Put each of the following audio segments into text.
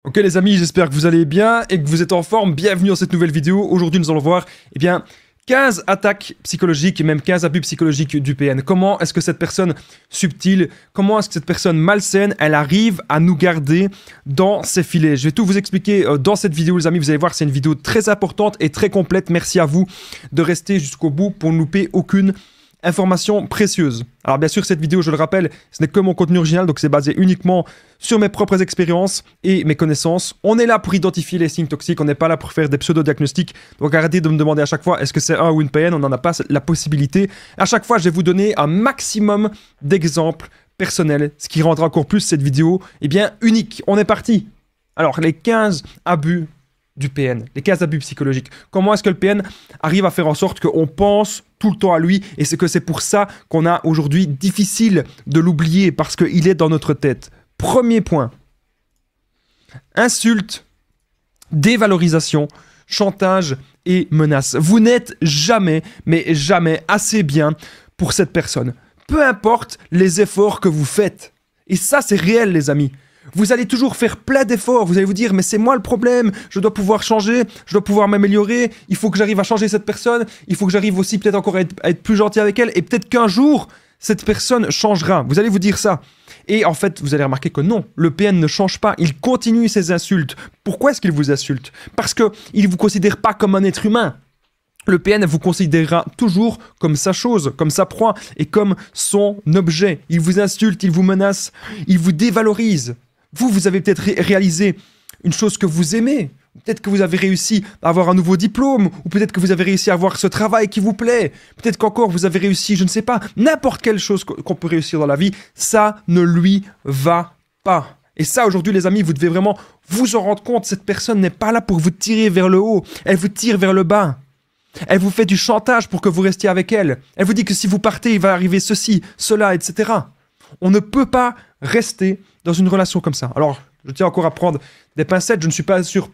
Ok les amis, j'espère que vous allez bien et que vous êtes en forme. Bienvenue dans cette nouvelle vidéo. Aujourd'hui, nous allons voir 15 attaques psychologiques et même 15 abus psychologiques du PN. Comment est-ce que cette personne subtile, comment est-ce que cette personne malsaine, elle arrive à nous garder dans ses filets? Je vais tout vous expliquer dans cette vidéo les amis. Vous allez voir, c'est une vidéo très importante et très complète. Merci à vous de rester jusqu'au bout pour ne louper aucune information précieuse. Alors bien sûr, cette vidéo, je le rappelle, ce n'est que mon contenu original, donc c'est basé uniquement sur mes propres expériences et mes connaissances. On est là pour identifier les signes toxiques, on n'est pas là pour faire des pseudo-diagnostics. Donc arrêtez de me demander à chaque fois, est-ce que c'est un ou une PN? On n'en a pas la possibilité. À chaque fois, je vais vous donner un maximum d'exemples personnels, ce qui rendra encore plus cette vidéo unique. On est parti. Alors, les 15 abus du PN, les 15 abus psychologiques. Comment est-ce que le PN arrive à faire en sorte qu'on pense tout le temps à lui, et c'est que c'est pour ça qu'on a aujourd'hui difficile de l'oublier, parce qu'il est dans notre tête. Premier point, insulte, dévalorisation, chantage et menace. Vous n'êtes jamais, mais jamais assez bien pour cette personne. Peu importe les efforts que vous faites. Et ça, c'est réel, les amis. Vous allez toujours faire plein d'efforts, vous allez vous dire « mais c'est moi le problème, je dois pouvoir changer, je dois pouvoir m'améliorer, il faut que j'arrive à changer cette personne, il faut que j'arrive aussi peut-être encore à être plus gentil avec elle, et peut-être qu'un jour, cette personne changera. » Vous allez vous dire ça. Et en fait, vous allez remarquer que non, le PN ne change pas, il continue ses insultes. Pourquoi est-ce qu'il vous insulte? Parce qu'il ne vous considère pas comme un être humain. Le PN vous considérera toujours comme sa chose, comme sa proie, et comme son objet. Il vous insulte, il vous menace, il vous dévalorise. Vous avez peut-être réalisé une chose que vous aimez. Peut-être que vous avez réussi à avoir un nouveau diplôme. Ou peut-être que vous avez réussi à avoir ce travail qui vous plaît. Peut-être qu'encore vous avez réussi, je ne sais pas, n'importe quelle chose qu'on peut réussir dans la vie. Ça ne lui va pas. Et ça, aujourd'hui, les amis, vous devez vraiment vous en rendre compte. Cette personne n'est pas là pour vous tirer vers le haut. Elle vous tire vers le bas. Elle vous fait du chantage pour que vous restiez avec elle. Elle vous dit que si vous partez, il va arriver ceci, cela, etc. On ne peut pas rester dans une relation comme ça. Alors, je tiens encore à prendre des pincettes. Je ne suis pas sûr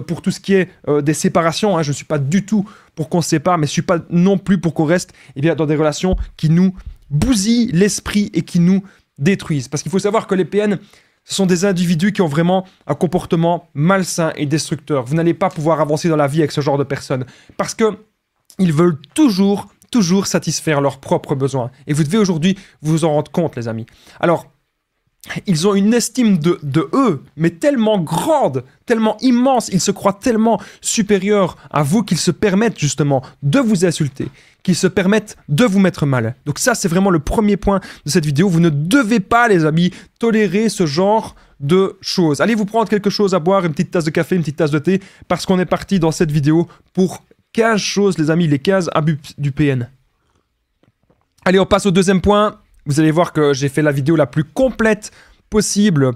pour tout ce qui est des séparations. Hein. Je ne suis pas du tout pour qu'on se sépare, mais je ne suis pas non plus pour qu'on reste dans des relations qui nous bousillent l'esprit et qui nous détruisent. Parce qu'il faut savoir que les PN, ce sont des individus qui ont vraiment un comportement malsain et destructeur. Vous n'allez pas pouvoir avancer dans la vie avec ce genre de personnes. Parce qu'ils veulent toujours satisfaire leurs propres besoins. Et vous devez aujourd'hui vous en rendre compte, les amis. Alors, ils ont une estime de eux, mais tellement grande, tellement immense, ils se croient tellement supérieurs à vous qu'ils se permettent justement de vous insulter, qu'ils se permettent de vous mettre mal. Donc ça, c'est vraiment le premier point de cette vidéo. Vous ne devez pas, les amis, tolérer ce genre de choses. Allez vous prendre quelque chose à boire, une petite tasse de café, une petite tasse de thé, parce qu'on est parti dans cette vidéo pour 15 choses, les amis, les 15 abus du PN. Allez, on passe au deuxième point. Vous allez voir que j'ai fait la vidéo la plus complète possible.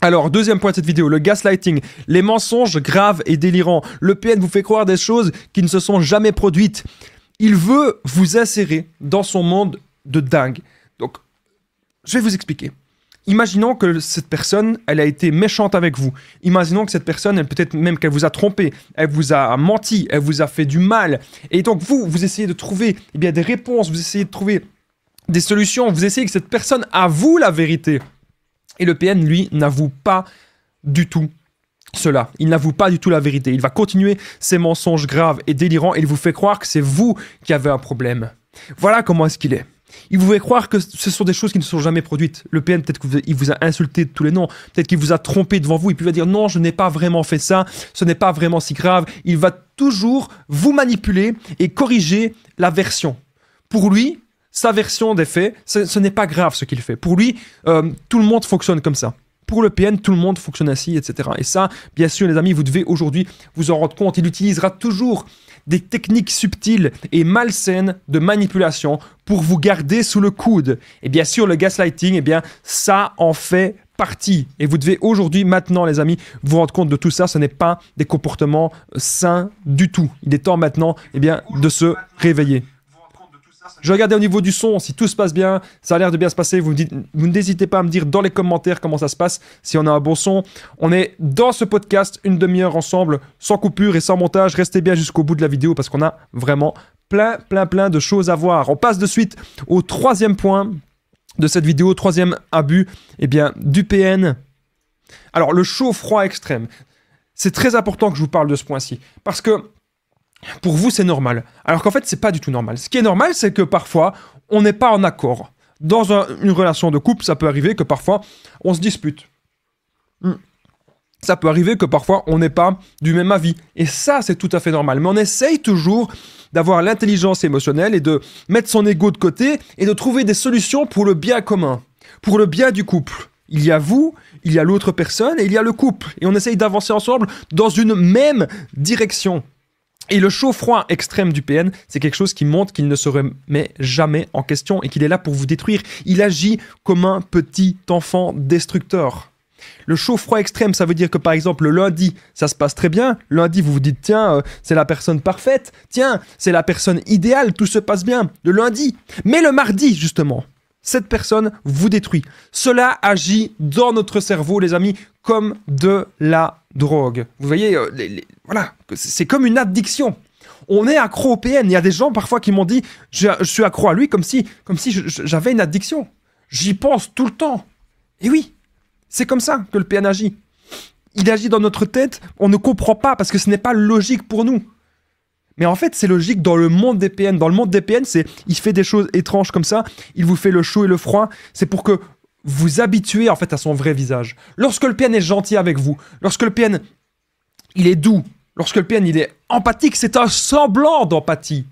Alors, deuxième point de cette vidéo, le gaslighting, les mensonges graves et délirants. Le PN vous fait croire des choses qui ne se sont jamais produites. Il veut vous insérer dans son monde de dingue. Donc, je vais vous expliquer. Imaginons que cette personne, elle a été méchante avec vous. Imaginons que cette personne, peut-être même qu'elle vous a trompé, elle vous a menti, elle vous a fait du mal. Et donc, vous essayez de trouver des réponses, vous essayez de trouver des solutions, vous essayez que cette personne avoue la vérité. Et le PN, lui, n'avoue pas du tout cela. Il n'avoue pas du tout la vérité. Il va continuer ses mensonges graves et délirants et il vous fait croire que c'est vous qui avez un problème. Voilà comment est-ce qu'il est. Il vous fait croire que ce sont des choses qui ne se sont jamais produites. Le PN, peut-être qu'il vous a insulté de tous les noms, peut-être qu'il vous a trompé devant vous et puis il va dire non, je n'ai pas vraiment fait ça, ce n'est pas vraiment si grave. Il va toujours vous manipuler et corriger la version. Pour lui, sa version des faits, ce n'est pas grave ce qu'il fait. Pour lui, tout le monde fonctionne comme ça. Pour le PN, tout le monde fonctionne ainsi, etc. Et ça, bien sûr, les amis, vous devez aujourd'hui vous en rendre compte. Il utilisera toujours des techniques subtiles et malsaines de manipulation pour vous garder sous le coude. Et bien sûr, le gaslighting, ça en fait partie. Et vous devez aujourd'hui, maintenant, les amis, vous rendre compte de tout ça. Ce n'est pas des comportements sains du tout. Il est temps maintenant, de se réveiller. Je regardais au niveau du son, si tout se passe bien, ça a l'air de bien se passer. Vous n'hésitez pas à me dire dans les commentaires comment ça se passe, si on a un bon son. On est dans ce podcast, une demi-heure ensemble, sans coupure et sans montage. Restez bien jusqu'au bout de la vidéo parce qu'on a vraiment plein de choses à voir. On passe de suite au troisième point de cette vidéo, troisième abus du PN. Alors, le chaud-froid extrême, c'est très important que je vous parle de ce point-ci. Parce que pour vous, c'est normal. Alors qu'en fait, c'est pas du tout normal. Ce qui est normal, c'est que parfois, on n'est pas en accord. Dans une relation de couple, ça peut arriver que parfois, on se dispute. Ça peut arriver que parfois, on n'est pas du même avis. Et ça, c'est tout à fait normal. Mais on essaye toujours d'avoir l'intelligence émotionnelle et de mettre son ego de côté et de trouver des solutions pour le bien commun, pour le bien du couple. Il y a vous, il y a l'autre personne et il y a le couple. Et on essaye d'avancer ensemble dans une même direction. Et le chaud-froid extrême du PN, c'est quelque chose qui montre qu'il ne se remet jamais en question et qu'il est là pour vous détruire. Il agit comme un petit enfant destructeur. Le chaud-froid extrême, ça veut dire que par exemple, le lundi, ça se passe très bien. Lundi, vous vous dites, tiens, c'est la personne parfaite. Tiens, c'est la personne idéale, tout se passe bien. Le lundi. Mais le mardi, justement, cette personne vous détruit. Cela agit dans notre cerveau, les amis, comme de la drogue. Vous voyez, voilà, c'est comme une addiction. On est accro au PN. Il y a des gens parfois qui m'ont dit, je suis accro à lui comme si j'avais une addiction. J'y pense tout le temps. Et oui, c'est comme ça que le PN agit. Il agit dans notre tête, on ne comprend pas parce que ce n'est pas logique pour nous. Mais en fait, c'est logique dans le monde des PN. Dans le monde des PN, il fait des choses étranges comme ça. Il vous fait le chaud et le froid. C'est pour que vous habituez en fait à son vrai visage. Lorsque le PN est gentil avec vous, lorsque le PN il est doux, lorsque le PN il est empathique, c'est un semblant d'empathie.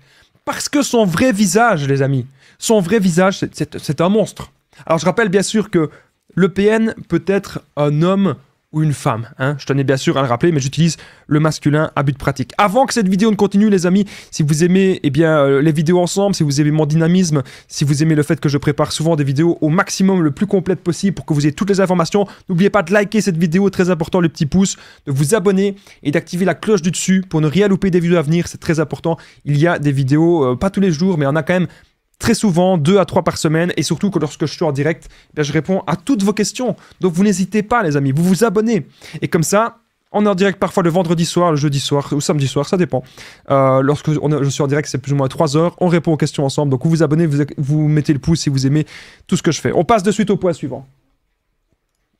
Parce que son vrai visage, les amis, son vrai visage, c'est un monstre. Alors je rappelle bien sûr que le PN peut être un homme ou une femme. Hein. Je tenais bien sûr à le rappeler, mais j'utilise le masculin à but pratique. Avant que cette vidéo ne continue, les amis, si vous aimez les vidéos ensemble, si vous aimez mon dynamisme, si vous aimez le fait que je prépare souvent des vidéos au maximum le plus complète possible pour que vous ayez toutes les informations, n'oubliez pas de liker cette vidéo, très important, le petit pouce, de vous abonner et d'activer la cloche du dessus pour ne rien louper des vidéos à venir, c'est très important. Il y a des vidéos, pas tous les jours, mais on a quand même très souvent, 2 à 3 par semaine, et surtout que lorsque je suis en direct, je réponds à toutes vos questions. Donc vous n'hésitez pas, les amis, vous vous abonnez. Et comme ça, on est en direct parfois le vendredi soir, le jeudi soir, ou samedi soir, ça dépend. Lorsque je suis en direct, c'est plus ou moins 3 heures, on répond aux questions ensemble. Donc vous vous abonnez, vous mettez le pouce si vous aimez tout ce que je fais. On passe de suite au point suivant.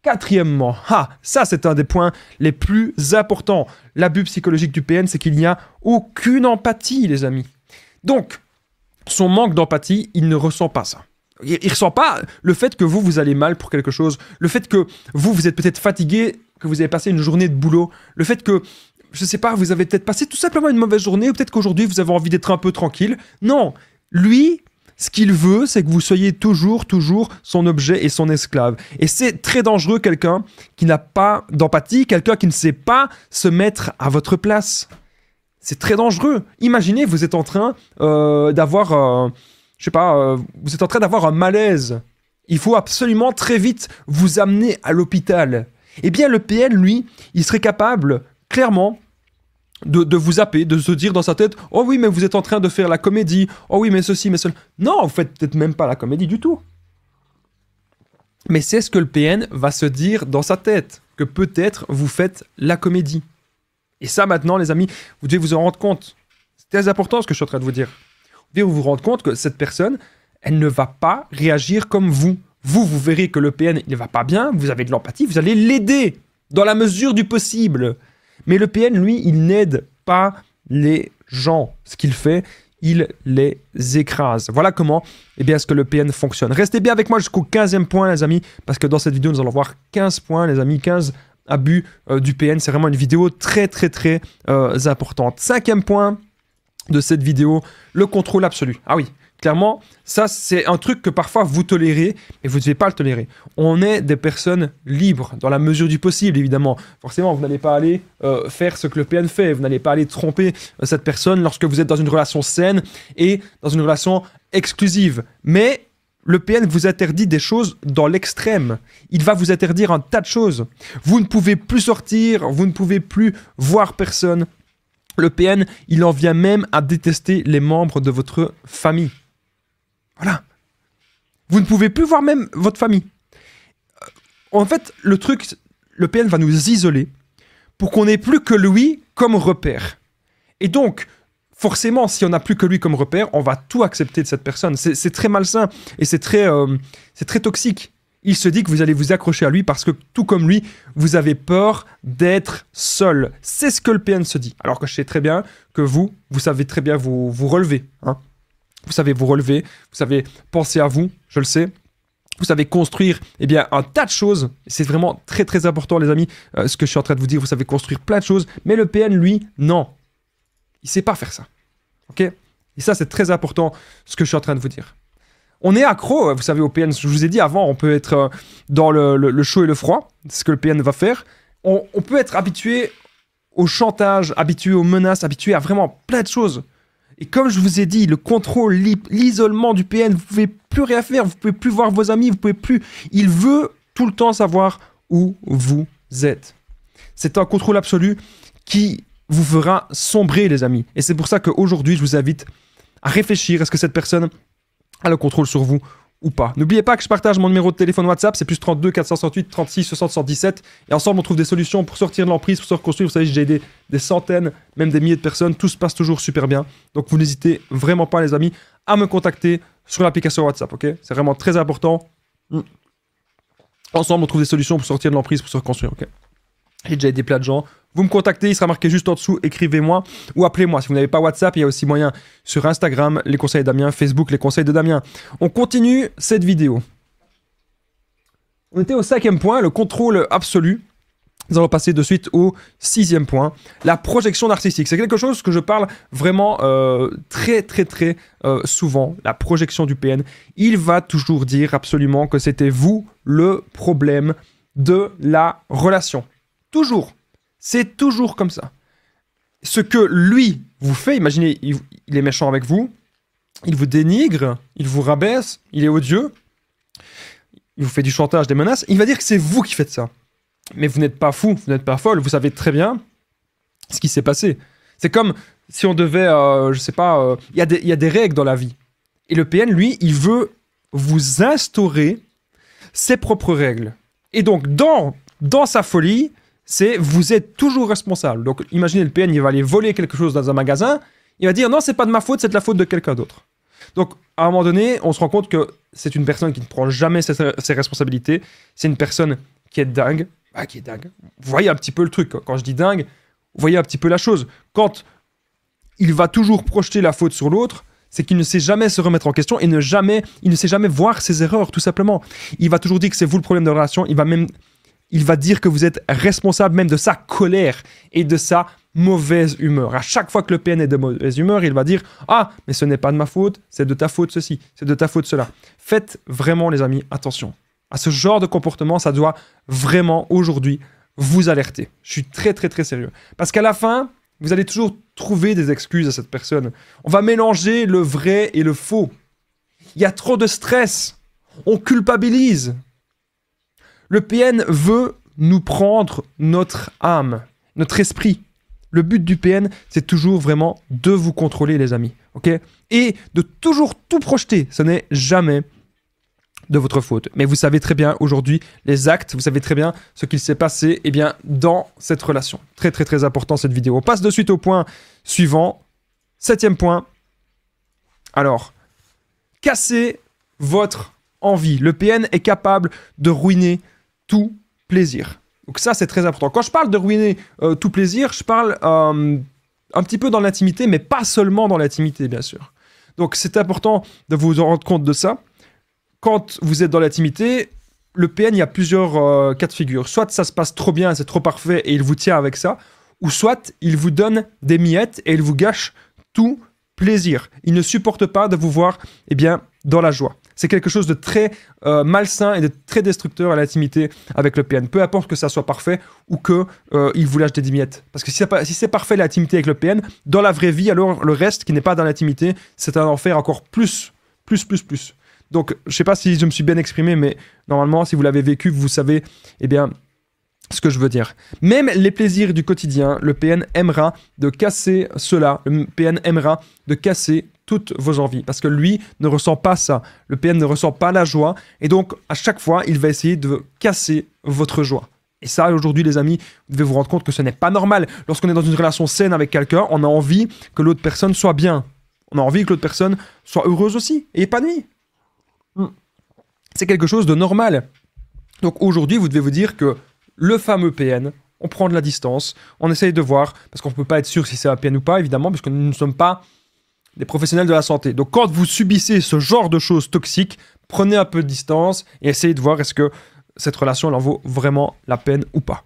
Quatrièmement, ça c'est un des points les plus importants. L'abus psychologique du PN, c'est qu'il n'y a aucune empathie, les amis. Donc, son manque d'empathie, il ne ressent pas ça. Il ne ressent pas le fait que vous allez mal pour quelque chose, le fait que vous êtes peut-être fatigué, que vous avez passé une journée de boulot, le fait que, je ne sais pas, vous avez peut-être passé tout simplement une mauvaise journée, ou peut-être qu'aujourd'hui vous avez envie d'être un peu tranquille. Non, lui, ce qu'il veut, c'est que vous soyez toujours son objet et son esclave. Et c'est très dangereux, quelqu'un qui n'a pas d'empathie, quelqu'un qui ne sait pas se mettre à votre place. C'est très dangereux. Imaginez, vous êtes en train d'avoir, vous êtes en train d'avoir un malaise. Il faut absolument très vite vous amener à l'hôpital. Eh bien, le PN, lui, il serait capable, clairement, de vous zapper, de se dire dans sa tête « Oh oui, mais vous êtes en train de faire la comédie. Oh oui, mais ceci, mais cela. » Non, vous faites peut-être même pas la comédie du tout. Mais c'est ce que le PN va se dire dans sa tête, que peut-être vous faites la comédie. Et ça, maintenant, les amis, vous devez vous en rendre compte. C'est très important ce que je suis en train de vous dire. Vous devez vous rendre compte que cette personne, elle ne va pas réagir comme vous. Vous verrez que le PN, il ne va pas bien, vous avez de l'empathie, vous allez l'aider dans la mesure du possible. Mais le PN, lui, il n'aide pas les gens. Ce qu'il fait, il les écrase. Voilà comment est-ce que le PN fonctionne. Restez bien avec moi jusqu'au 15e point, les amis, parce que dans cette vidéo, nous allons voir 15 points, les amis, 15 abus du PN. C'est vraiment une vidéo très importante. 5e point de cette vidéo, le contrôle absolu. Ah oui, clairement, ça c'est un truc que parfois vous tolérez, mais vous ne devez pas le tolérer. On est des personnes libres, dans la mesure du possible, évidemment. Forcément, vous n'allez pas aller faire ce que le PN fait, vous n'allez pas aller tromper cette personne lorsque vous êtes dans une relation saine et dans une relation exclusive. Mais le PN vous interdit des choses dans l'extrême. Il va vous interdire un tas de choses. Vous ne pouvez plus sortir, vous ne pouvez plus voir personne. Le PN, il en vient même à détester les membres de votre famille. Voilà. Vous ne pouvez plus voir même votre famille. En fait, le PN va nous isoler pour qu'on n'ait plus que lui comme repère. Et donc, forcément, si on n'a plus que lui comme repère, on va tout accepter de cette personne. C'est très malsain et c'est très toxique. Il se dit que vous allez vous accrocher à lui parce que, tout comme lui, vous avez peur d'être seul. C'est ce que le PN se dit. Alors que je sais très bien que vous savez très bien vous relever. Hein. Vous savez vous relever, vous savez penser à vous, je le sais. Vous savez construire un tas de choses. C'est vraiment très très important, les amis, ce que je suis en train de vous dire. Vous savez construire plein de choses. Mais le PN, lui, non. Il ne sait pas faire ça. Ok? Et ça, c'est très important, ce que je suis en train de vous dire. On est accro, vous savez, au PN. Je vous ai dit avant, on peut être dans le chaud et le froid. C'est ce que le PN va faire. On peut être habitué au chantage, habitué aux menaces, habitué à vraiment plein de choses. Et comme je vous ai dit, le contrôle, l'isolement du PN, vous ne pouvez plus rien faire, vous ne pouvez plus voir vos amis, vous pouvez plus... Il veut tout le temps savoir où vous êtes. C'est un contrôle absolu qui vous fera sombrer, les amis. Et c'est pour ça qu'aujourd'hui, je vous invite à réfléchir. Est-ce que cette personne a le contrôle sur vous ou pas? N'oubliez pas que je partage mon numéro de téléphone WhatsApp, c'est plus 32 468 36 60 117. Et ensemble, on trouve des solutions pour sortir de l'emprise, pour se reconstruire. Vous savez, j'ai aidé des centaines, même des milliers de personnes. Tout se passe toujours super bien. Donc, vous n'hésitez vraiment pas, les amis, à me contacter sur l'application WhatsApp, ok? C'est vraiment très important. Ensemble, on trouve des solutions pour sortir de l'emprise, pour se reconstruire, ok? J'ai déjà aidé plein de gens. Vous me contactez, il sera marqué juste en dessous, écrivez-moi ou appelez-moi. Si vous n'avez pas WhatsApp, il y a aussi moyen sur Instagram, les conseils de Damien, Facebook, les conseils de Damien. On continue cette vidéo. On était au 5e point, le contrôle absolu. Nous allons passer de suite au 6e point, la projection narcissique. C'est quelque chose que je parle vraiment très souvent, la projection du PN. Il va toujours dire absolument que c'était vous le problème de la relation. Toujours. C'est toujours comme ça. Ce que lui vous fait, imaginez, il est méchant avec vous, il vous dénigre, il vous rabaisse, il est odieux, il vous fait du chantage, des menaces, il va dire que c'est vous qui faites ça. Mais vous n'êtes pas fou, vous n'êtes pas folle, vous savez très bien ce qui s'est passé. C'est comme si on devait, je sais pas, il y a des règles dans la vie. Et le PN, lui, il veut vous instaurer ses propres règles. Et donc, dans sa folie, c'est vous êtes toujours responsable. Donc, imaginez le PN, il va aller voler quelque chose dans un magasin, il va dire non, c'est pas de ma faute, c'est de la faute de quelqu'un d'autre. Donc, à un moment donné, on se rend compte que c'est une personne qui ne prend jamais ses responsabilités. C'est une personne qui est dingue. Ah, qui est dingue. Vous voyez un petit peu le truc. Quand je dis dingue, vous voyez un petit peu la chose. Quand il va toujours projeter la faute sur l'autre, c'est qu'il ne sait jamais se remettre en question et il ne sait jamais voir ses erreurs, tout simplement. Il va toujours dire que c'est vous le problème de la relation. Il va dire que vous êtes responsable même de sa colère et de sa mauvaise humeur. À chaque fois que le PN est de mauvaise humeur, il va dire « Ah, mais ce n'est pas de ma faute, c'est de ta faute ceci, c'est de ta faute cela. » Faites vraiment, les amis, attention. À ce genre de comportement, ça doit vraiment, aujourd'hui, vous alerter. Je suis très sérieux. Parce qu'à la fin, vous allez toujours trouver des excuses à cette personne. On va mélanger le vrai et le faux. Il y a trop de stress. On culpabilise. Le PN veut nous prendre notre âme, notre esprit. Le but du PN, c'est toujours vraiment de vous contrôler, les amis. Ok? Et de toujours tout projeter. Ce n'est jamais de votre faute. Mais vous savez très bien aujourd'hui les actes, vous savez très bien ce qu'il s'est passé dans cette relation. Très important cette vidéo. On passe de suite au point suivant. 7e point. Alors, casser votre envie. Le PN est capable de ruiner tout plaisir. Donc ça, c'est très important. Quand je parle de ruiner tout plaisir, je parle un petit peu dans l'intimité, mais pas seulement dans l'intimité, bien sûr. Donc c'est important de vous en rendre compte de ça. Quand vous êtes dans l'intimité, le PN, il y a plusieurs cas de figure. Soit ça se passe trop bien, c'est trop parfait et il vous tient avec ça, ou soit il vous donne des miettes et il vous gâche tout plaisir. Il ne supporte pas de vous voir dans la joie. C'est quelque chose de très malsain et de très destructeur à l'intimité avec le PN. Peu importe que ça soit parfait ou qu'il vous lâche des miettes. Parce que si c'est parfait l'intimité avec le PN, dans la vraie vie, alors le reste qui n'est pas dans l'intimité, c'est un enfer encore plus. Donc, je ne sais pas si je me suis bien exprimé, mais normalement, si vous l'avez vécu, vous savez, ce que je veux dire. Même les plaisirs du quotidien, le PN aimera de casser cela. Le PN aimera de casser toutes vos envies. Parce que lui ne ressent pas ça. Le PN ne ressent pas la joie. Et donc, à chaque fois, il va essayer de casser votre joie. Et ça, aujourd'hui, les amis, vous devez vous rendre compte que ce n'est pas normal. Lorsqu'on est dans une relation saine avec quelqu'un, on a envie que l'autre personne soit bien. On a envie que l'autre personne soit heureuse aussi et épanouie. C'est quelque chose de normal. Donc aujourd'hui, vous devez vous dire que le fameux PN, on prend de la distance, on essaye de voir, parce qu'on ne peut pas être sûr si c'est un PN ou pas, évidemment, puisque nous ne sommes pas des professionnels de la santé. Donc quand vous subissez ce genre de choses toxiques, prenez un peu de distance et essayez de voir est-ce que cette relation elle en vaut vraiment la peine ou pas.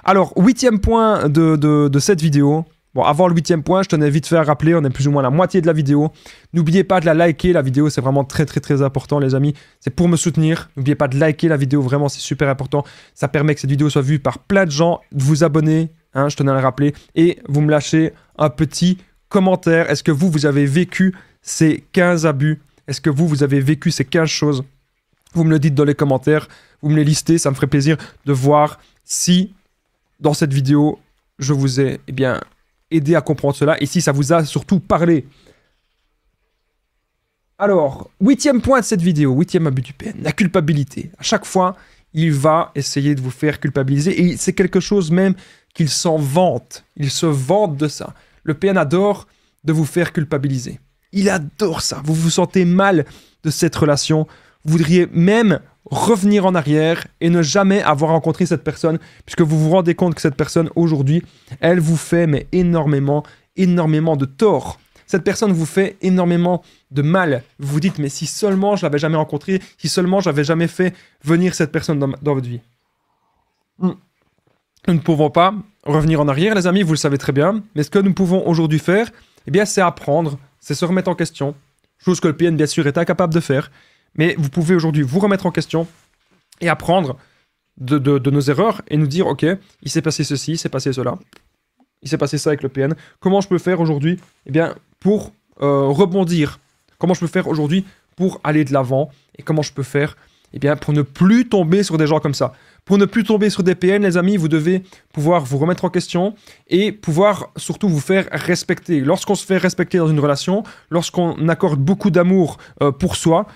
Alors, 8e point de cette vidéo. Bon, avant le 8e point, je tenais vite fait à rappeler, on est plus ou moins à la moitié de la vidéo. N'oubliez pas de la liker, la vidéo, c'est vraiment très très très important, les amis. C'est pour me soutenir. N'oubliez pas de liker la vidéo, vraiment, c'est super important. Ça permet que cette vidéo soit vue par plein de gens, de vous abonner, hein, je tenais à le rappeler, et vous me lâchez un petit commentaire. Est-ce que vous avez vécu ces 15 abus? Est-ce que vous avez vécu ces 15 choses? Vous me le dites dans les commentaires, vous me les listez, ça me ferait plaisir de voir si, dans cette vidéo, je vous ai aidé à comprendre cela et si ça vous a surtout parlé. Alors, 8e point de cette vidéo, 8e abus du PN, la culpabilité. À chaque fois, il va essayer de vous faire culpabiliser et c'est quelque chose même qu'il s'en vante. Il se vante de ça. Le PN adore de vous faire culpabiliser. Il adore ça. Vous vous sentez mal de cette relation. Vous voudriez même revenir en arrière et ne jamais avoir rencontré cette personne, puisque vous vous rendez compte que cette personne, aujourd'hui, elle vous fait mais énormément de tort. Cette personne vous fait énormément de mal. Vous vous dites, mais si seulement je l'avais jamais rencontré, si seulement j'avais jamais fait venir cette personne dans votre vie. Nous ne pouvons pas revenir en arrière, les amis, vous le savez très bien, mais ce que nous pouvons aujourd'hui faire, c'est apprendre, c'est se remettre en question, chose que le PN, bien sûr, est incapable de faire. Mais vous pouvez aujourd'hui vous remettre en question et apprendre de nos erreurs et nous dire, ok, il s'est passé ceci, il s'est passé cela, il s'est passé ça avec le PN. Comment je peux faire aujourd'hui pour rebondir? Comment je peux faire aujourd'hui pour aller de l'avant? Et comment je peux faire pour ne plus tomber sur des gens comme ça? Pour ne plus tomber sur des PN, les amis, vous devez pouvoir vous remettre en question et pouvoir surtout vous faire respecter. Lorsqu'on se fait respecter dans une relation, lorsqu'on accorde beaucoup d'amour pour soi,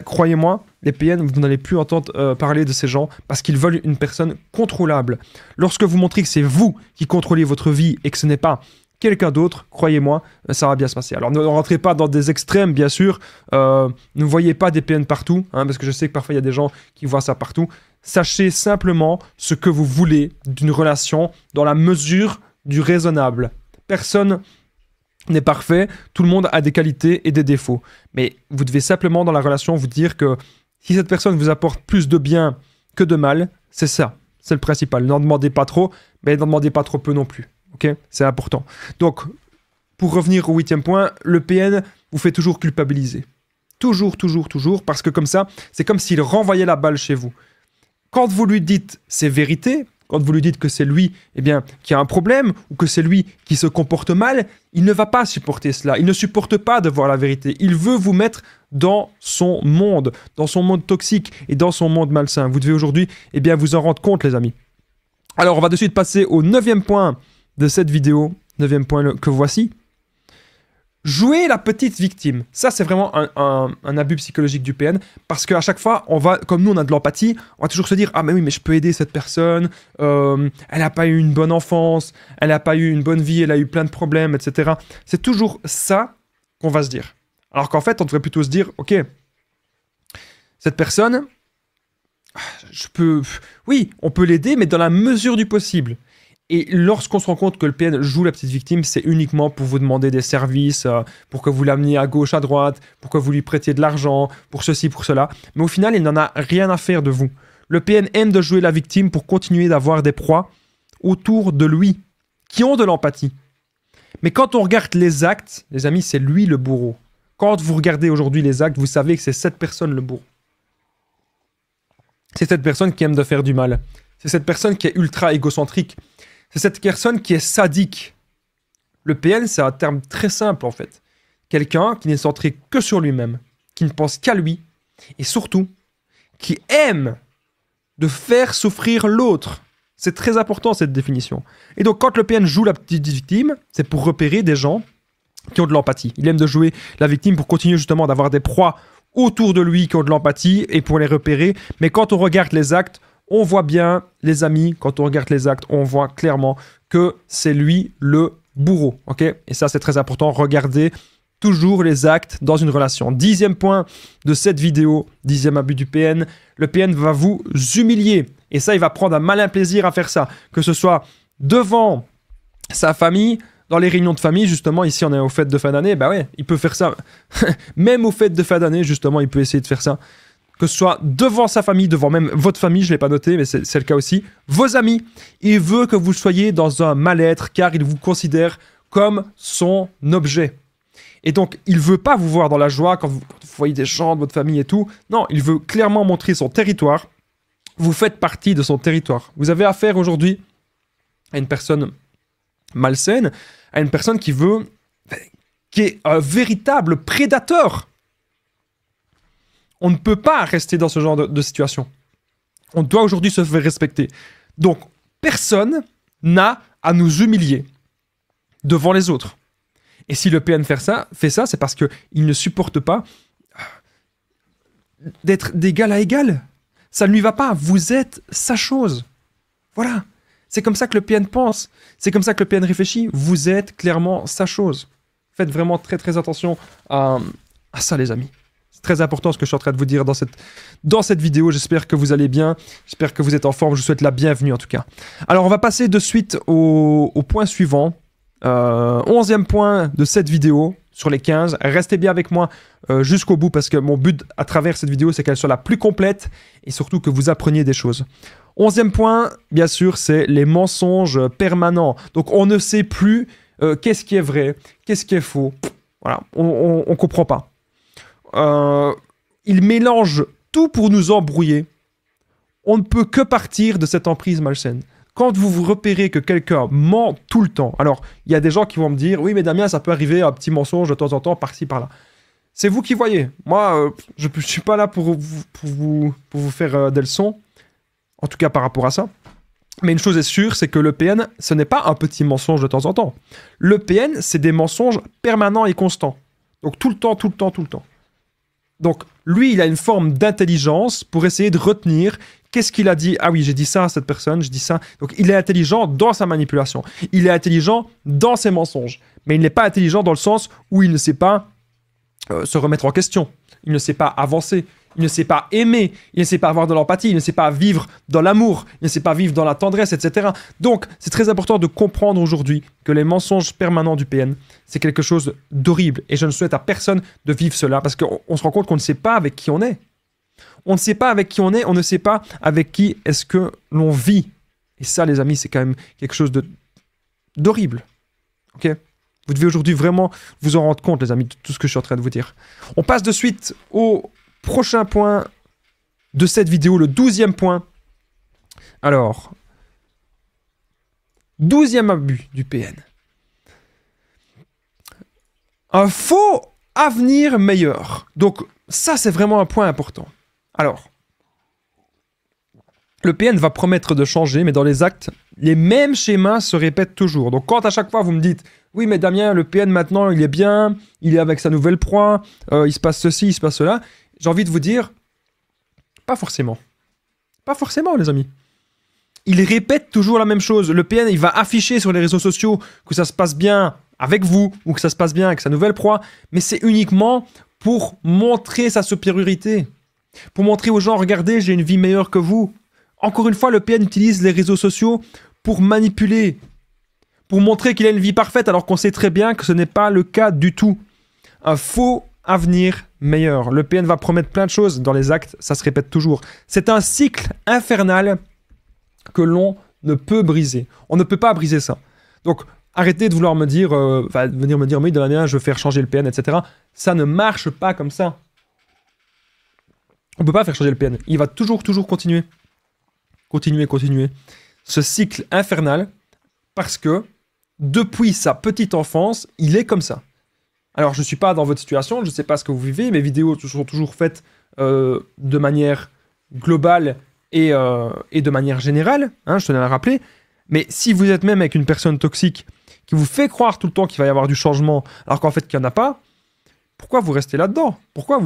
croyez-moi, les PN, vous n'allez plus entendre parler de ces gens parce qu'ils veulent une personne contrôlable. Lorsque vous montrez que c'est vous qui contrôlez votre vie et que ce n'est pas quelqu'un d'autre, croyez-moi, ça va bien se passer. Alors ne rentrez pas dans des extrêmes, bien sûr, ne voyez pas des PN partout, hein, parce que je sais que parfois il y a des gens qui voient ça partout. Sachez simplement ce que vous voulez d'une relation dans la mesure du raisonnable. Personne n'est parfait, tout le monde a des qualités et des défauts. Mais vous devez simplement dans la relation vous dire que si cette personne vous apporte plus de bien que de mal, c'est ça, c'est le principal. N'en demandez pas trop, mais n'en demandez pas trop peu non plus. Ok, c'est important. Donc, pour revenir au 8e point, le PN vous fait toujours culpabiliser. Toujours, parce que comme ça, c'est comme s'il renvoyait la balle chez vous. Quand vous lui dites ses vérités, quand vous lui dites que c'est lui qui a un problème ou que c'est lui qui se comporte mal, il ne va pas supporter cela. Il ne supporte pas de voir la vérité. Il veut vous mettre dans son monde toxique et dans son monde malsain. Vous devez aujourd'hui vous en rendre compte, les amis. Alors, on va de suite passer au 9e point de cette vidéo. 9e point que voici. Jouer la petite victime, ça c'est vraiment un abus psychologique du PN, parce qu'à chaque fois, comme nous on a de l'empathie, on va toujours se dire « Ah mais oui, mais je peux aider cette personne, elle n'a pas eu une bonne enfance, elle n'a pas eu une bonne vie, elle a eu plein de problèmes, etc. » C'est toujours ça qu'on va se dire. Alors qu'en fait, on devrait plutôt se dire « Ok, cette personne, oui, on peut l'aider, mais dans la mesure du possible. » Et lorsqu'on se rend compte que le PN joue la petite victime, c'est uniquement pour vous demander des services, pour que vous l'ameniez à gauche, à droite, pour que vous lui prêtiez de l'argent, pour ceci, pour cela. Mais au final, il n'en a rien à faire de vous. Le PN aime de jouer la victime pour continuer d'avoir des proies autour de lui, qui ont de l'empathie. Mais quand on regarde les actes, les amis, c'est lui le bourreau. Quand vous regardez aujourd'hui les actes, vous savez que c'est cette personne le bourreau. C'est cette personne qui aime de faire du mal. C'est cette personne qui est ultra égocentrique. C'est cette personne qui est sadique. Le PN, c'est un terme très simple en fait. Quelqu'un qui n'est centré que sur lui-même, qui ne pense qu'à lui, et surtout, qui aime de faire souffrir l'autre. C'est très important cette définition. Et donc quand le PN joue la petite victime, c'est pour repérer des gens qui ont de l'empathie. Il aime de jouer la victime pour continuer justement d'avoir des proies autour de lui qui ont de l'empathie et pour les repérer. Mais quand on regarde les actes, on voit bien, les amis, quand on regarde les actes, on voit clairement que c'est lui le bourreau. Ok ? Et ça, c'est très important. Regardez toujours les actes dans une relation. 10e point de cette vidéo, 10e abus du PN, le PN va vous humilier. Et ça, il va prendre un malin plaisir à faire ça. Que ce soit devant sa famille, dans les réunions de famille, justement, ici on est aux fêtes de fin d'année, bah ouais, il peut faire ça. Même aux fêtes de fin d'année, justement, il peut essayer de faire ça. Que ce soit devant sa famille, devant même votre famille, je ne l'ai pas noté, mais c'est le cas aussi. Vos amis, il veut que vous soyez dans un mal-être, car il vous considère comme son objet. Et donc, il ne veut pas vous voir dans la joie quand vous voyez des gens de votre famille et tout. Non, il veut clairement montrer son territoire. Vous faites partie de son territoire. Vous avez affaire aujourd'hui à une personne malsaine, à une personne qui est un véritable prédateur. On ne peut pas rester dans ce genre de situation. On doit aujourd'hui se faire respecter. Donc, personne n'a à nous humilier devant les autres. Et si le PN fait ça, c'est parce qu'il ne supporte pas d'être d'égal à égal. Ça ne lui va pas. Vous êtes sa chose. Voilà. C'est comme ça que le PN pense. C'est comme ça que le PN réfléchit. Vous êtes clairement sa chose. Faites vraiment très très attention à ça, les amis. C'est très important ce que je suis en train de vous dire dans cette vidéo. J'espère que vous allez bien. J'espère que vous êtes en forme. Je vous souhaite la bienvenue en tout cas. Alors, on va passer de suite au point suivant. 11e point de cette vidéo sur les 15. Restez bien avec moi jusqu'au bout parce que mon but à travers cette vidéo, c'est qu'elle soit la plus complète et surtout que vous appreniez des choses. 11e point, bien sûr, c'est les mensonges permanents. Donc, on ne sait plus qu'est-ce qui est vrai, qu'est-ce qui est faux. Voilà, on ne comprend pas. Il mélange tout pour nous embrouiller. On ne peut que partir de cette emprise malsaine. Quand vous repérez que quelqu'un ment tout le temps, alors il y a des gens qui vont me dire « Oui, mais Damien, ça peut arriver un petit mensonge de temps en temps, par-ci, par-là. » C'est vous qui voyez. Moi, je ne suis pas là pour vous faire des leçons, en tout cas par rapport à ça. Mais une chose est sûre, c'est que le PN, ce n'est pas un petit mensonge de temps en temps. Le PN, c'est des mensonges permanents et constants. Donc tout le temps, tout le temps, tout le temps. Donc lui, il a une forme d'intelligence pour essayer de retenir qu'est-ce qu'il a dit. Ah oui, j'ai dit ça à cette personne, je dis ça. Donc il est intelligent dans sa manipulation. Il est intelligent dans ses mensonges. Mais il n'est pas intelligent dans le sens où il ne sait pas se remettre en question. Il ne sait pas avancer. Il ne sait pas aimer, il ne sait pas avoir de l'empathie, il ne sait pas vivre dans l'amour, il ne sait pas vivre dans la tendresse, etc. Donc, c'est très important de comprendre aujourd'hui que les mensonges permanents du PN, c'est quelque chose d'horrible. Et je ne souhaite à personne de vivre cela parce qu'on se rend compte qu'on ne sait pas avec qui on est. On ne sait pas avec qui on est, on ne sait pas avec qui est-ce que l'on vit. Et ça, les amis, c'est quand même quelque chose d'horrible. Ok ? Vous devez aujourd'hui vraiment vous en rendre compte, les amis, de tout ce que je suis en train de vous dire. On passe de suite au prochain point de cette vidéo, le 12e point. Alors, 12e abus du PN. Un faux avenir meilleur. Donc, ça, c'est vraiment un point important. Alors, le PN va promettre de changer, mais dans les actes, les mêmes schémas se répètent toujours. Donc, quand à chaque fois, vous me dites « Oui, mais Damien, le PN, maintenant, il est bien, il est avec sa nouvelle proie, il se passe ceci, il se passe cela. » J'ai envie de vous dire, pas forcément. Pas forcément, les amis. Il répète toujours la même chose. Le PN, il va afficher sur les réseaux sociaux que ça se passe bien avec vous ou que ça se passe bien avec sa nouvelle proie, mais c'est uniquement pour montrer sa supériorité. Pour montrer aux gens, regardez, j'ai une vie meilleure que vous. Encore une fois, le PN utilise les réseaux sociaux pour manipuler, pour montrer qu'il a une vie parfaite, alors qu'on sait très bien que ce n'est pas le cas du tout. Un faux avenir meilleur. Le PN va promettre plein de choses dans les actes, ça se répète toujours. C'est un cycle infernal que l'on ne peut briser. On ne peut pas briser ça. Donc, arrêtez de vouloir me dire, venir me dire, oui, Damien, je veux faire changer le PN, etc. Ça ne marche pas comme ça. On ne peut pas faire changer le PN. Il va toujours continuer. Continuer. Ce cycle infernal, parce que depuis sa petite enfance, il est comme ça. Alors, je ne suis pas dans votre situation, je ne sais pas ce que vous vivez, mes vidéos sont toujours faites de manière globale et de manière générale, hein, je tenais à le rappeler. Mais si vous êtes même avec une personne toxique qui vous fait croire tout le temps qu'il va y avoir du changement, alors qu'en fait, qu'il n'y en a pas, pourquoi vous restez là-dedans ? Pourquoi ?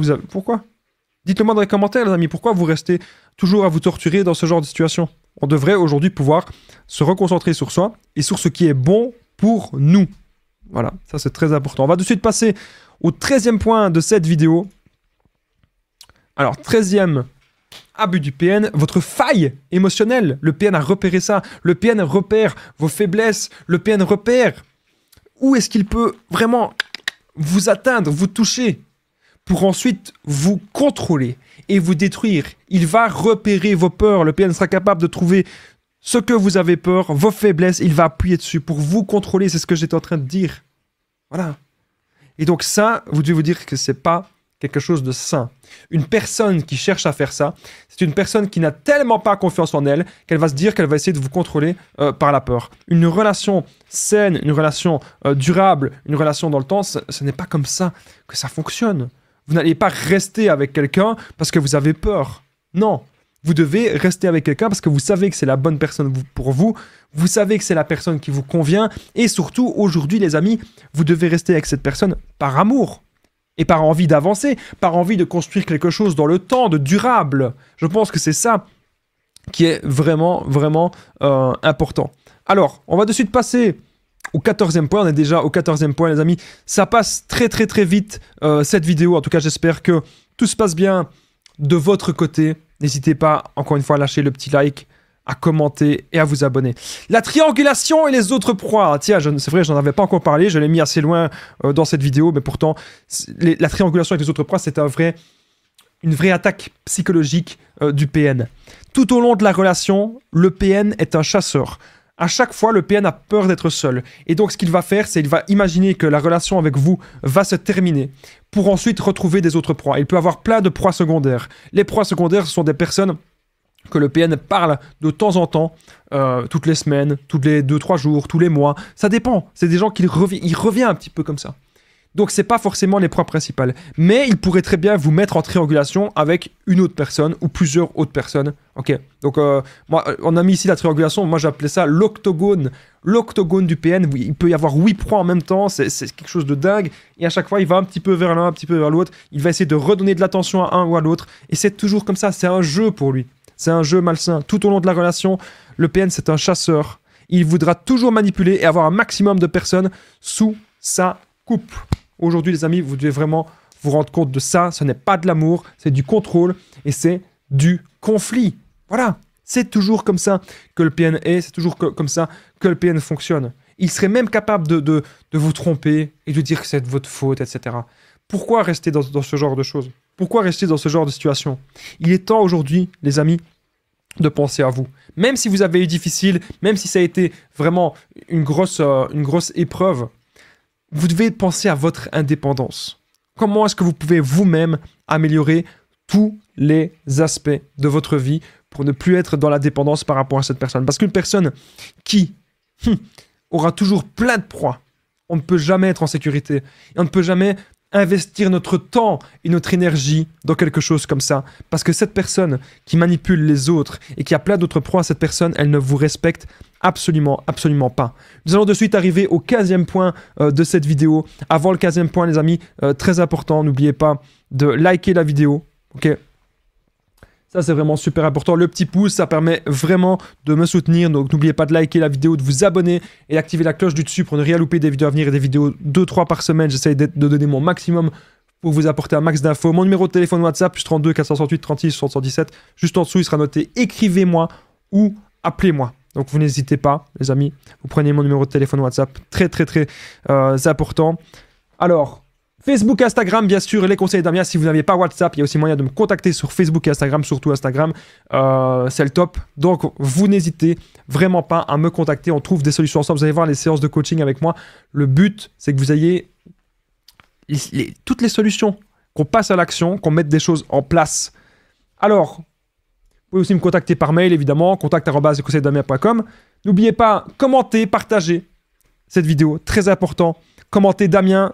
Dites-le moi dans les commentaires, les amis, pourquoi vous restez toujours à vous torturer dans ce genre de situation ? On devrait aujourd'hui pouvoir se reconcentrer sur soi et sur ce qui est bon pour nous. Voilà, ça c'est très important. On va de suite passer au 13e point de cette vidéo. Alors, 13e abus du PN, votre faille émotionnelle. Le PN a repéré ça. Le PN repère vos faiblesses. Le PN repère où est-ce qu'il peut vraiment vous atteindre, vous toucher, pour ensuite vous contrôler et vous détruire. Il va repérer vos peurs. Le PN sera capable de trouver ce que vous avez peur, vos faiblesses. Il va appuyer dessus pour vous contrôler. C'est ce que j'étais en train de dire. Voilà. Et donc ça, vous devez vous dire que c'est pas quelque chose de sain. Une personne qui cherche à faire ça, c'est une personne qui n'a tellement pas confiance en elle qu'elle va se dire qu'elle va essayer de vous contrôler par la peur. Une relation saine, une relation durable, une relation dans le temps, ce n'est pas comme ça que ça fonctionne. Vous n'allez pas rester avec quelqu'un parce que vous avez peur. Non. Vous devez rester avec quelqu'un parce que vous savez que c'est la bonne personne pour vous. Vous savez que c'est la personne qui vous convient. Et surtout, aujourd'hui, les amis, vous devez rester avec cette personne par amour. Et par envie d'avancer, par envie de construire quelque chose dans le temps, de durable. Je pense que c'est ça qui est vraiment, vraiment important. Alors, on va de suite passer au 14e point. On est déjà au 14e point, les amis. Ça passe très, très, très vite, cette vidéo. En tout cas, j'espère que tout se passe bien de votre côté. N'hésitez pas, encore une fois, à lâcher le petit like, à commenter et à vous abonner. La triangulation et les autres proies. Tiens, c'est vrai, j'en avais pas encore parlé, je l'ai mis assez loin dans cette vidéo, mais pourtant, la triangulation avec les autres proies, c'est une vraie attaque psychologique du PN. Tout au long de la relation, le PN est un chasseur. À chaque fois, le PN a peur d'être seul. Et donc, ce qu'il va faire, c'est qu'il va imaginer que la relation avec vous va se terminer pour ensuite retrouver des autres proies. Il peut avoir plein de proies secondaires. Les proies secondaires, ce sont des personnes que le PN parle de temps en temps, toutes les semaines, tous les 2-3 jours, tous les mois. Ça dépend. C'est des gens qui revient un petit peu comme ça. Donc, c'est pas forcément les proies principales. Mais il pourrait très bien vous mettre en triangulation avec une autre personne ou plusieurs autres personnes. Ok. Donc, moi, on a mis ici la triangulation. Moi, j'appelais ça l'octogone. L'octogone du PN. Il peut y avoir 8 proies en même temps. C'est quelque chose de dingue. Et à chaque fois, il va un petit peu vers l'un, un petit peu vers l'autre. Il va essayer de redonner de l'attention à un ou à l'autre. Et c'est toujours comme ça. C'est un jeu pour lui. C'est un jeu malsain. Tout au long de la relation, le PN, c'est un chasseur. Il voudra toujours manipuler et avoir un maximum de personnes sous sa coupe. Aujourd'hui, les amis, vous devez vraiment vous rendre compte de ça. Ce n'est pas de l'amour, c'est du contrôle et c'est du conflit. Voilà, c'est toujours comme ça que le PN est, c'est toujours comme ça que le PN fonctionne. Il serait même capable de vous tromper et de dire que c'est de votre faute, etc. Pourquoi rester dans ce genre de choses? Pourquoi rester dans ce genre de situation? Il est temps aujourd'hui, les amis, de penser à vous. Même si vous avez eu difficile, même si ça a été vraiment une grosse épreuve, vous devez penser à votre indépendance. Comment est-ce que vous pouvez vous-même améliorer tous les aspects de votre vie pour ne plus être dans la dépendance par rapport à cette personne? Parce qu'une personne qui aura toujours plein de proies, on ne peut jamais être en sécurité. Et on ne peut jamais investir notre temps et notre énergie dans quelque chose comme ça. Parce que cette personne qui manipule les autres et qui a plein d'autres proies, cette personne, elle ne vous respecte absolument, absolument pas. Nous allons de suite arriver au 15e point de cette vidéo. Avant le 15e point, les amis, très important, n'oubliez pas de liker la vidéo. Ok ? Ça, c'est vraiment super important. Le petit pouce, ça permet vraiment de me soutenir. Donc, n'oubliez pas de liker la vidéo, de vous abonner et d'activer la cloche du dessus pour ne rien louper des vidéos à venir et des vidéos 2-3 par semaine. J'essaie de donner mon maximum pour vous apporter un max d'infos. Mon numéro de téléphone WhatsApp, plus 32 468 36 77. Juste en dessous, il sera noté « Écrivez-moi » ou « Appelez-moi ». Donc, vous n'hésitez pas, les amis. Vous prenez mon numéro de téléphone WhatsApp. Très, très, très important. Alors... Facebook et Instagram, bien sûr, les conseils d'Amia. Si vous n'avez pas WhatsApp, il y a aussi moyen de me contacter sur Facebook et Instagram, surtout Instagram. C'est le top. Donc, vous n'hésitez vraiment pas à me contacter. On trouve des solutions ensemble. Vous allez voir les séances de coaching avec moi. Le but, c'est que vous ayez toutes les solutions, qu'on passe à l'action, qu'on mette des choses en place. Alors, vous pouvez aussi me contacter par mail, évidemment, contact@lesconseilsdamia.com. N'oubliez pas, commentez, partagez cette vidéo. Très important. Commentez Damien.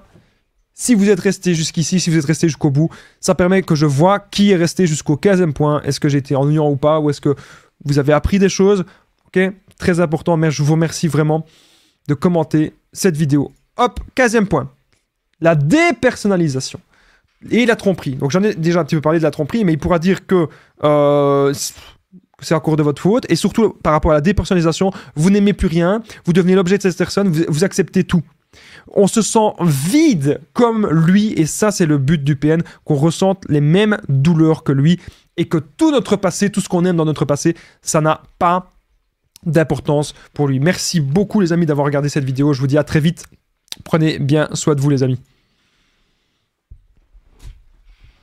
Si vous êtes resté jusqu'ici, si vous êtes resté jusqu'au bout, ça permet que je vois qui est resté jusqu'au 15e point. Est-ce que j'ai été ennuyant ou pas? Ou est-ce que vous avez appris des choses? Ok, très important, mais je vous remercie vraiment de commenter cette vidéo. Hop, 15e point. La dépersonnalisation et la tromperie. Donc j'en ai déjà un petit peu parlé de la tromperie, mais il pourra dire que c'est à cause de votre faute. Et surtout, par rapport à la dépersonnalisation, vous n'aimez plus rien, vous devenez l'objet de cette personne, vous acceptez tout. On se sent vide comme lui, et ça c'est le but du PN, qu'on ressente les mêmes douleurs que lui, et que tout notre passé, tout ce qu'on aime dans notre passé, ça n'a pas d'importance pour lui. Merci beaucoup les amis d'avoir regardé cette vidéo, je vous dis à très vite, prenez bien soin de vous les amis.